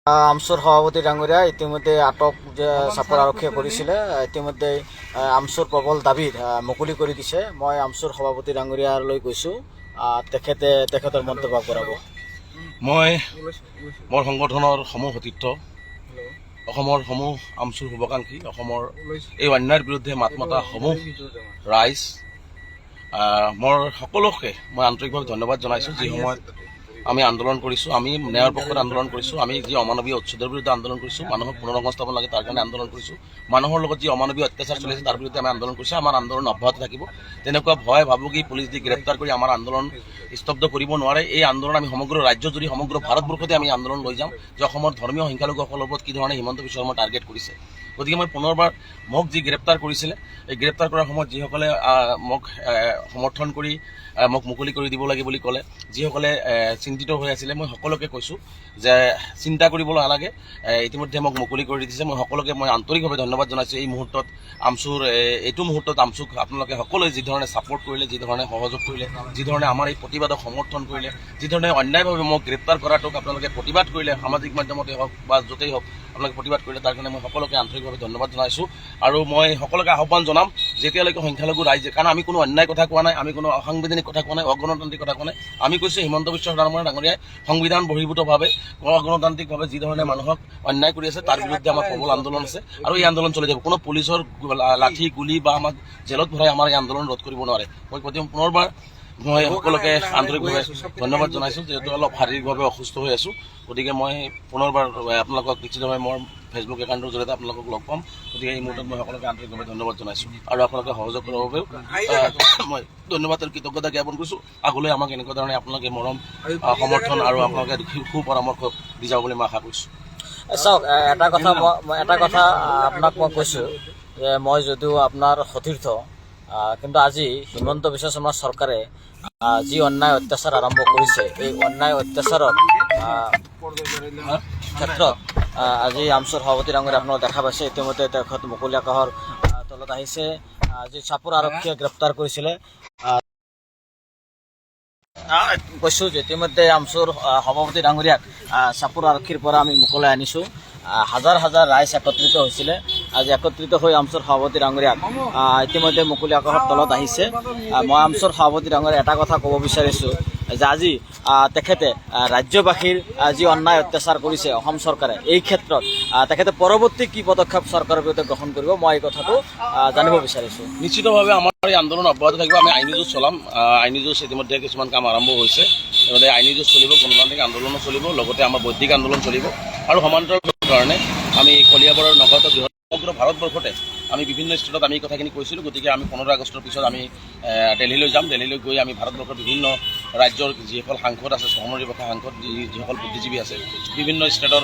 আমচুৰ সভাপতি ডাঙৰীয়া ইতিমধ্যে আটক যে চাপৰ আৰক্ষীয়ে কৰিছিলে ইতিমধ্যে আমচুৰ প্ৰবল দাবীত মুকলি কৰি দিছে। মই আমচুৰ সভাপতি ডাঙৰীয়ালৈ গৈছোঁ, তেখেতৰ মন্তব্য কৰাব। মই মোৰ সংগঠনৰ সমূহ সতীৰ্থ, অসমৰ সমূহ আমচুৰ শুভাকাংক্ষী, অসমৰ এই অন্যায়ৰ বিৰুদ্ধে মাত মতা সমূহ ৰাইজ, মোৰ সকলোকে মই আন্তৰিকভাৱে ধন্যবাদ জনাইছোঁ। যি সময়ত আমি আন্দোলন কৰিছোঁ, আমি ন্যায়ৰ পক্ষত আন্দোলন কৰিছোঁ, আমি যি অমানৱীয় উচ্ছেদৰ বিৰুদ্ধে আন্দোলন কৰিছোঁ, মানুহক পুনৰ্সংস্থাপন লাগে তাৰ কাৰণে আন্দোলন কৰিছোঁ, মানুহৰ লগত যি অমানৱীয় অত্যাচাৰ চলিছে তাৰ বিৰুদ্ধে আমি আন্দোলন কৰিছোঁ। আমাৰ আন্দোলন অব্যাহত থাকিব। তেনেকুৱা ভয় ভাবুকি পুলিচ দি গ্ৰেপ্তাৰ কৰি আমাৰ আন্দোলন স্তব্ধ কৰিব নোৱাৰে। এই আন্দোলন আমি সমগ্ৰ ৰাজ্য জুৰি সমগ্ৰ ভাৰতবৰ্ষতে আমি আন্দোলন লৈ যাম যে অসমৰ ধৰ্মীয় সংখ্যালঘুসকলৰ ওপৰত কি ধৰণে হিমন্ত বিশ্ব শৰ্মাই টাৰ্গেট কৰিছে। গতিকে মই পুনৰবাৰ মোক যি গ্ৰেপ্তাৰ কৰিছিলে, এই গ্ৰেপ্তাৰ কৰাৰ সময়ত যিসকলে মোক সমৰ্থন কৰি মোক মুকলি কৰি দিব লাগে বুলি ক'লে, যিসকলে চিন্তিত হৈ আছিলে, মই সকলোকে কৈছোঁ যে চিন্তা কৰিব নালাগে, ইতিমধ্যে মোক মুকলি কৰি দিছে। মই সকলোকে মই আন্তৰিকভাৱে ধন্যবাদ জনাইছোঁ। এই মুহূৰ্তত আমচুৰ এইটো মুহূৰ্তত আমচুক আপোনালোকে সকলোৱে যি ধৰণে ছাপোৰ্ট কৰিলে, যি ধৰণে সহযোগ কৰিলে, যি ধৰণে আমাৰ এই প্ৰতিবাদক সমৰ্থন কৰিলে, যি ধৰণে অন্যায়ভাৱে মোক গ্ৰেপ্তাৰ কৰাটোক আপোনালোকে প্ৰতিবাদ কৰিলে, সামাজিক মাধ্যমতে হওক বা য'তেই হওক আপোনালোকে প্ৰতিবাদ কৰিলে, তাৰ কাৰণে মই সকলোকে আন্তৰিকভাৱে ধন্যবাদ জনাইছোঁ। আৰু মই সকলোকে আহ্বান জনাম, যেতিয়ালৈকে সংখ্যালঘু ৰাইজে, কাৰণ আমি কোনো অন্যায় কথা কোৱা নাই, আমি কোনো অসাংবিধানিক কথা কোৱা নাই, অগণতান্ত্ৰিক কথা কোৱা নাই। আমি কৈছোঁ হিমন্ত বিশ্ব শৰ্মা ডাঙৰীয়াই সংবিধান বহিৰ্ভূতভাৱে অগণতান্ত্ৰিকভাৱে যি ধৰণে মানুহক অন্যায় কৰি আছে তাৰ বিৰুদ্ধে আমাৰ প্ৰবল আন্দোলন আছে আৰু এই আন্দোলন চলি যাব। কোনো পুলিচৰ লাঠি গুলি বা আমাক জেলত ভৰাই আমাৰ এই আন্দোলন ৰোধ কৰিব নোৱাৰে। মই পুনৰবাৰ মই সকলোকে আন্তৰিকভাৱে ধন্যবাদ জনাইছোঁ। যিহেতু অলপ শাৰীৰিকভাৱে অসুস্থ হৈ আছোঁ, গতিকে মই পুনৰবাৰ আপোনালোকক নিশ্চিতভাৱে মোৰ ফেচবুক একাউণ্টৰ জৰিয়তে আপোনালোকক লগ পাম। গতিকে এই মুহূৰ্তত মই সকলোকে আন্তৰিকভাৱে ধন্যবাদ জনাইছোঁ আৰু আপোনালোকে সহযোগ কৰাৰ বাবেও মই ধন্যবাদ আৰু কৃতজ্ঞতা জ্ঞাপন কৰিছোঁ। আগলৈ আমাক এনেকুৱা ধৰণে আপোনালোকে মৰম সমৰ্থন আৰু আপোনালোকে সুপৰামৰ্শ দি যাব বুলি মই আশা কৰিছোঁ। চাওক, এটা কথা আপোনাক মই কৈছোঁ যে মই যদিও আপোনাৰ সতীৰ্থ, কিন্তু আজি হিমন্ত বিশ্ব শৰ্মা চৰকাৰে যি অন্যায় অত্যাচাৰ আৰম্ভ কৰিছে, এই অন্যায় অত্যাচাৰৰ ক্ষেত্ৰত আজি আমচুৰ সভাপতি ডাঙৰীয়া আপোনালোকে দেখা পাইছে। ইতিমধ্যে তেখেত মুকলি আকাশৰ তলত আহিছে। যি চাপৰ আৰক্ষীয়ে গ্ৰেপ্তাৰ কৰিছিলে, কৈছোঁ যে ইতিমধ্যে আমচুৰ সভাপতি ডাঙৰীয়াক চাপৰ আৰক্ষীৰ পৰা আমি মুকলাই আনিছোঁ। হাজাৰ হাজাৰ ৰাইজ একত্ৰিত হৈছিলে। আজি একত্ৰিত হৈ আমচুৰ সভাপতি ডাঙৰীয়াক ইতিমধ্যে মুকলি আকাশৰ তলত আহিছে। মই আমচুৰ সভাপতি ডাঙৰীয়াক এটা কথা ক'ব বিচাৰিছোঁ যে আজি তেখেতে ৰাজ্যবাসীৰ যি অন্যায় অত্যাচাৰ কৰিছে অসম চৰকাৰে, এই ক্ষেত্ৰত তেখেতে পৰৱৰ্তী কি পদক্ষেপ চৰকাৰৰ বিৰুদ্ধে গ্ৰহণ কৰিব, মই এই কথাটো জানিব বিচাৰিছোঁ। নিশ্চিতভাৱে আমাৰ এই আন্দোলন অব্যাহত থাকিব। আমি আইনী যুঁজ চলাম। আইনী যুঁজ ইতিমধ্যে কিছুমান কাম আৰম্ভ হৈছে। লগতে আইনী যুঁজ চলিব, গণতান্ত্ৰিক আন্দোলনো চলিব, লগতে আমাৰ বৌদ্ধিক আন্দোলন চলিব আৰু সমান্তৰাল কাৰণে আমি কলিয়াবৰ নগাঁৱত সমগ্ৰ ভাৰতবৰ্ষতে আমি বিভিন্ন ষ্টেটত আমি এই কথাখিনি কৈছিলোঁ। গতিকে আমি 15 আগষ্টৰ পিছত আমি দিল্লীলৈ যাম। দিল্লীলৈ গৈ আমি ভাৰতবৰ্ষৰ বিভিন্ন ৰাজ্যৰ যিসকল সাংসদ আছে, সমনিৰপেক্ষ সাংসদ, যিসকল বুদ্ধিজীৱী আছে, বিভিন্ন ষ্টেটৰ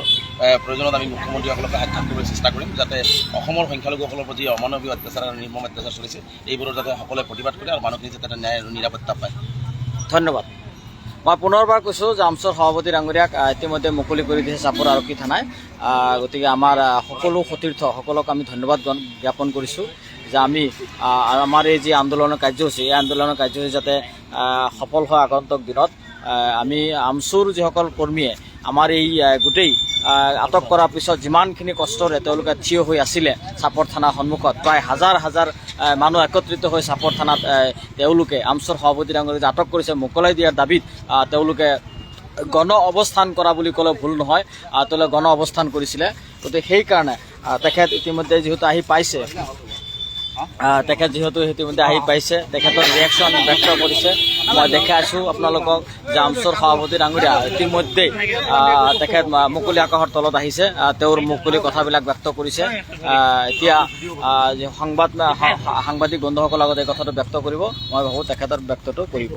প্ৰয়োজনত আমি মুখ্যমন্ত্ৰীসকলকে সাক্ষাৎ কৰিবলৈ চেষ্টা কৰিম, যাতে অসমৰ সংখ্যালঘুসকলৰ প্ৰতি অমানৱীয় অত্যাচাৰ আৰু নিৰ্মম অত্যাচাৰ চলিছে, এইবোৰৰ যাতে সকলোৱে প্ৰতিবাদ কৰে আৰু মানুহখিনি যাতে ন্যায় আৰু নিৰাপত্তা পায়। ধন্যবাদ। মই পুনৰবাৰ কৈছোঁ যে আমচুৰ সভাপতি ডাঙৰীয়াক ইতিমধ্যে মুকলি কৰি দিছে চাপৰ আৰক্ষী থানাই। গতিকে আমাৰ সকলো সতীৰ্থসকলক আমি ধন্যবাদ জ্ঞাপন কৰিছোঁ যে আমি আমাৰ এই যি আন্দোলনৰ কাৰ্যসূচী, এই আন্দোলনৰ কাৰ্যসূচী যাতে সফল হয়। আগন্তুক দিনত আমি আমচুৰ যিসকল কৰ্মীয়ে আমাৰ এই গোটেই আটক কৰাৰ পিছত যিমানখিনি কষ্টৰে তেওঁলোকে থিয় হৈ আছিলে চাপৰ থানাৰ সন্মুখত, প্ৰায় হাজাৰ হাজাৰ মানুহ একত্ৰিত হৈ চাপৰ থানাত তেওঁলোকে আমচুৰ সভাপতি ডাঙৰীয়াক আটক কৰিছে মোকলাই দিয়াৰ দাবীত তেওঁলোকে গণ অৱস্থান কৰা বুলি ক'লে ভুল নহয়, তেওঁলোকে গণ অৱস্থান কৰিছিলে। গতিকে সেইকাৰণে তেখেত ইতিমধ্যে যিহেতু আহি পাইছে, তেখেতৰ ৰিয়েকশ্যন ব্যক্ত কৰিছে। মই দেখাই আছোঁ আপোনালোকক যে আমচুৰ সভাপতি ডাঙৰীয়া ইতিমধ্যেই তেখেত মুকলি আকাশৰ তলত আহিছে, তেওঁৰ মুকলি কথাবিলাক ব্যক্ত কৰিছে। এতিয়া সাংবাদিক বন্ধুসকলৰ আগত এই কথাটো ব্যক্ত কৰিব, মই ভাবোঁ তেখেতৰ ব্যক্তটো কৰিব।